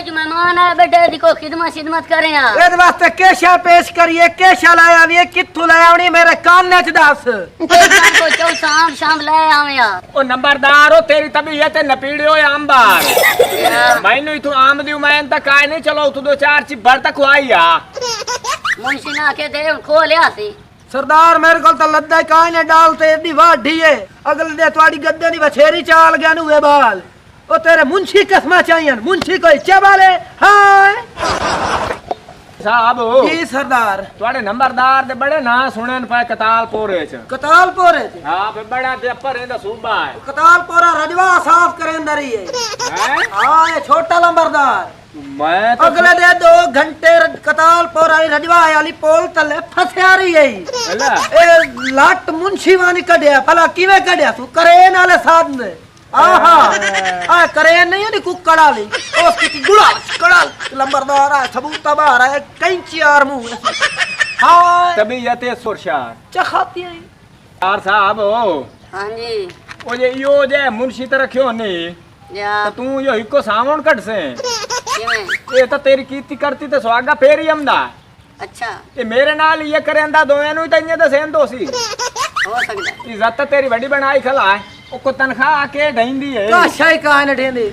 जो मेहमान आए बेटे दी को खिदमत करें यार ਇਹਦੇ ਵਾਸਤੇ ਕੇਸ਼ਾ ਪੇਸ਼ ਕਰੀਏ ਕੇਸ਼ਾ ਲਾਇਆ ਵੀ ਕਿੱਥੋਂ ਲਾਇਆ ਆਉਣੀ ਮੇਰੇ ਕਾਨੇ ਚ ਦੱਸ को चौ शाम ले आवे यार ओ नंबरदार ओ तेरी तबीयत नपीड़ियो अंबार मैनू इथु आम दी मैं तक काय नहीं चलो तू दो चार चिब्बर तक आई आ मुंशी ना के दे खो लिया सी सरदार मेरे को तो लद्दा काय ने डालते एडी वाढी है अगले दे तुम्हारी गद्दे दी बछेरी चाल गया नु वे बाल ओ तेरे मुंशी कसमा चाहिए मुंशी कोई चबाले हाय साहब जी सरदार ਤੁਹਾਡੇ ਨੰਬਰਦਾਰ ਦੇ ਬੜੇ ਨਾਂ ਸੁਣਨ ਪਏ ਕਤਾਲਪੁਰੇ ਚ कतालपुर है ਹਾਂ ਫੇ ਬੜਾ ਤੇ ਪਰ ਇਹਦਾ ਸੂਬਾ ਹੈ कतालपुरा रजवा साफ करे अंदर ही है हैं हां ये छोटा लंबरदार मैं तो अगले दे 2 घंटे कतालपुर वाली रजवा वाली पोल तले फसया रही है अल्लाह ए लाट मुंशी वानी कढया भला किवे कढया तू करे नाले साध ने आहा आ करे नहीं है कुक्कड़ वाली उसकी गुड़ा कड़ा लंबरदार है सबूता बाहर है कैंची और मुंह हां तबीयत सुरशार चखाती है यार साहब ओ हां जी ओ ये यो जे मुंशी ते रखियो नहीं या तो तू यो हिको सावण कट से किवें ये तो तेरी कीर्ति करती ते स्वागा फेर ही हमदा अच्छा ये मेरे नाल ये करेंदा दोयां नु ही तइयां ते सेम दोसी हो सकदा इज्जत तेरी बड़ी बनाई खला है ओ को तनखा आके ढैंदी है काशा ही कहा ने ढेंदी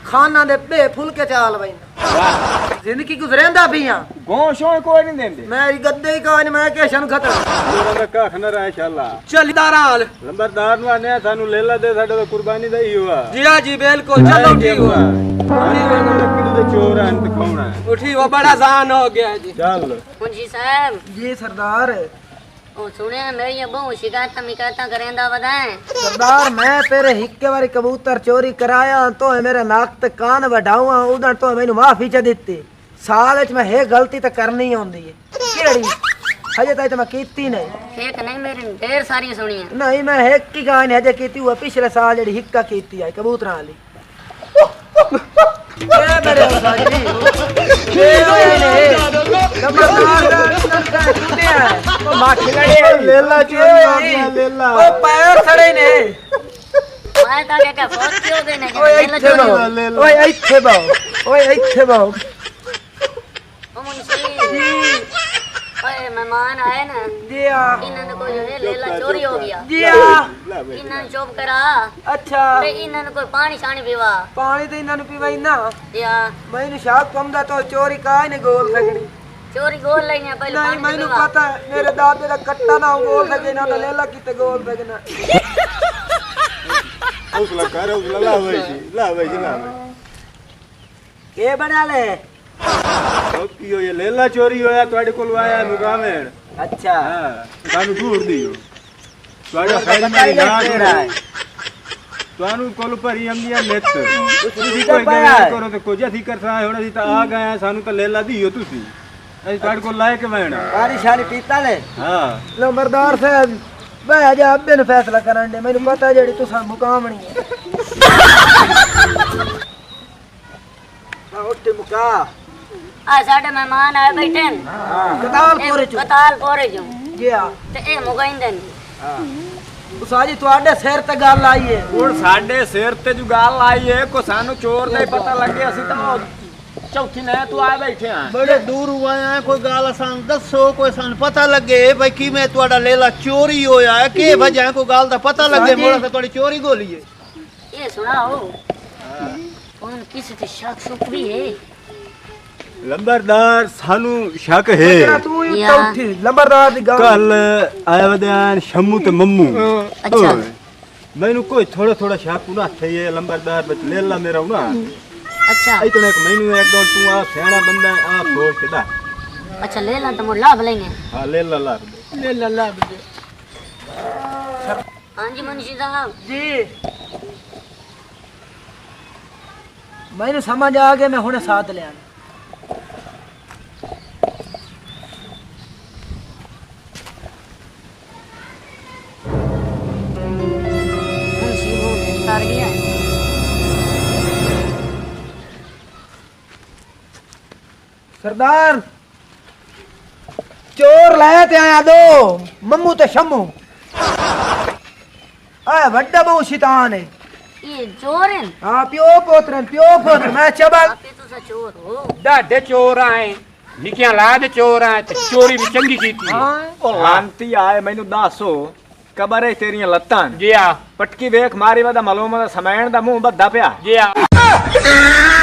खाना दे बे फुल के चाल भाई वाह जिंदगी गुजरेंदा पिया गोशो कोई नहीं देंदे मेरी गद्दे ही कहा ने मैं केशन खतर ਮੇਰਾ ਕੱਖ ਨਾ ਰਹਿ ਸ਼ਾਲਾ चलदार हाल ਲੰਬਰਦਾਰ ਨੂੰ ਆਨੇ ਸਾਨੂੰ ਲੇਲਾ ਦੇ ਸਾਡੇ ਤੋਂ ਕੁਰਬਾਨੀ ਦਾ ਹੀ ਹੋਆ जी हाँ जी बिल्कुल चलो ठीक हुआ ਕਿਹਦੇ ਦੇ ਚੋਰ ਆਂ ਤੇ ਕੌਣ ਹੈ उठी वो बड़ा जान हो गया जी ਚੱਲ मुंशी साहब जी सरदार ओ सुने मेरी बहु शिकायत करेंदा वदाए सरदार मैं तेरे हिक्के वाली कबूतर चोरी कराया तो मेरे नाक ते कान वढाऊं उधर तो मैनू माफी च दित्ती साल च मैं हे गलती ते करनी होंदी है केड़ी हजे तक मैं कीती नहीं एक नहीं मेरी ढेर सारी सुनी है नहीं मैं एक की गाय हजे कीती हुआ पिछले साल जेडी हिक्का कीती है कबूतरां वाली ए मेरे साजी ए नंबरदार का टूटे है ओ माखी लड़े ਲੇਲਾ ਚੋਰੀ ਹੋ ਗਿਆ ਲੇਲਾ ओ पैर सड़े ने मैं ताके का फोन क्यों देने के ओए मेला इत्थे चोरी हो। बाओ ओए इत्थे बाओ ओए इत्थे बाओ ओ मुंशी ओए मेहमान आए ना जी हाँ इन्होंने को जो है लेला चोरी हो गया जी हाँ इन्होंने चुप करा अच्छा ते इन्होंने कोई पानी शानी पीवा पानी तो इन्होंने पीवाई ना या मैंने शाक पमदा तो चोरी काहे ने गोल सकनी चोरी गोल लेने पहले नहीं पानी मैंने पीवा पता है मेरे दादे का कट्टा ना गोल सके ना तो लेला किते गोल सकना ਹੌਸਲਾ ਕਰ ਹੌਸਲਾ ਲਾ ਭਾਈ ਜੀ ਲਾ ਭਾਈ ਜੀ ਲਾ के बना ले ਉਹ ਕੀ ਹੋਇਆ ਲੇਲਾ ਚੋਰੀ ਹੋਇਆ ਤੁਹਾਡੇ ਕੋਲ ਆਇਆ ਮੁਕਾਮੇੜ अच्छा ਹਾਂ ਸਾਨੂੰ ਢੂਰ ਦਿਓ ਤੁਹਾਡਾ ਫੈਲ ਮੇਰੀ ਨਾ ਤੁਹਾਨੂੰ ਕੋਲ ਭਰੀ ਆਉਂਦੀਆਂ ਨਿੱਤ ਤੁਸੀਂ ਕੋਈ ਗੱਲ ਕਰੋ ਤੇ ਕੁਝ ਅਸੀਂ ਕਰ ਸਕਦੇ ਹੁਣ ਅਸੀਂ ਤਾਂ ਆ ਗਏ ਆ ਸਾਨੂੰ ਤਾਂ ਲੇਲਾ ਦਿਓ ਤੁਸੀਂ ਅਸੀਂ ਤੁਹਾਡੇ ਕੋਲ ਲਾਇਕ ਬਹਿਣਾ पानी शानी पीता ले ਹਾਂ नंबरदार साहब बह जा अब्बे ने फैसला करन दे मैंने पता जेडी तुसा मुकामणी है उठ मुका आ साडे मेहमान आए बैठे न कतालपुर चो कतालपुरे जो जी हां ते ए मुगाइंदे उसाजी ਤੁਹਾਡੇ ਸਿਰ ਤੇ ਗੱਲ ਆਈ ਹੈ ਹੁਣ ਸਾਡੇ ਸਿਰ ਤੇ ਜੋ ਗੱਲ ਆਈ ਏ ਕੋ ਸਾਨੂੰ ਚੋਰ ਦਾ ਹੀ ਪਤਾ ਲੱਗੇ ਅਸੀਂ ਤਾਂ ਚੌਥੀ ਨੇ ਤੂੰ ਆ ਬੈਠੇ ਆ बड़े दूर हुए हैं कोई गाल सान दसो कोई सान पता लगे भाई कि मैं ਤੁਹਾਡਾ लेला चोरी होया है के वजह कोई गाल दा पता लगे मोड़ा से ਤੁਹਾਡੀ चोरी गोली है ये सुनाओ कौन किसी से शक शुक भी है ਲੰਬਰਦਾਰ ਸਾਨੂੰ ਸ਼ੱਕ ਹੈ ਤੂੰ ਹੀ ਯਾ। ਉੱਠੀ ਲੰਬਰਦਾਰ ਦੀ ਗੱਲ ਕੱਲ ਆਇਆ ਵਦਿਆਨ ਸ਼ੰਮੂ ਤੇ ਮੰਮੂ ਅੱਛਾ। ਓਏ, ਮੈਨੂੰ ਕੋਈ ਥੋੜਾ ਥੋੜਾ ਸ਼ੱਕ ਨਾ ਥਈ ਲੰਬਰਦਾਰ ਵਿੱਚ ਲੇਲਾ ਮੇਰਾ ਨਾ अच्छा ਆਈ ਤੋਂ ਇੱਕ ਮੈਨੂੰ ਇੱਕ ਦੋ ਤੂੰ ਆ ਸਿਆਣਾ ਬੰਦਾ ਆ ਸੋਚਦਾ अच्छा ले ला तो लाभ लेंगे ਹਾਂ ਲੇਲਾ ਲਾ ਲੈ ਲੱਲਾ हाँ जी मुंशी साहब ਜੀ ਮੈਨੂੰ ਸਮਝ ਆ ਗਿਆ ਮੈਂ ਹੁਣੇ ਸਾਥ ਲਿਆ मुंशी वो गिरफ्तार गया है सरदार चोर लाया ते आया दो मम्मू ते शम्मू आ बड़ा बहु शैतान है ये चोर है हाँ प्यो पोत्र मैं चबल आप ये तो तुसा चोर हो डाढे चोर आए निकिया लाद चोर आए ते चोरी भी चंगी कीती है। ਉਹ ਲਾਂਤੀ ਆਏ ਮੈਨੂੰ ਦੱਸੋ ਕਬਰ ਹੈ ਤੇਰੀਆਂ ਲੱਤਾਂ जी हाँ ਪਟਕੀ ਵੇਖ ਮਾਰੀ ਵਾ ਦਾ ਮਲੋਮਾ ਦਾ ਸਮੈਣ ਦਾ ਮੂੰਹ ਬੱਧਾ ਪਿਆ जी हाँ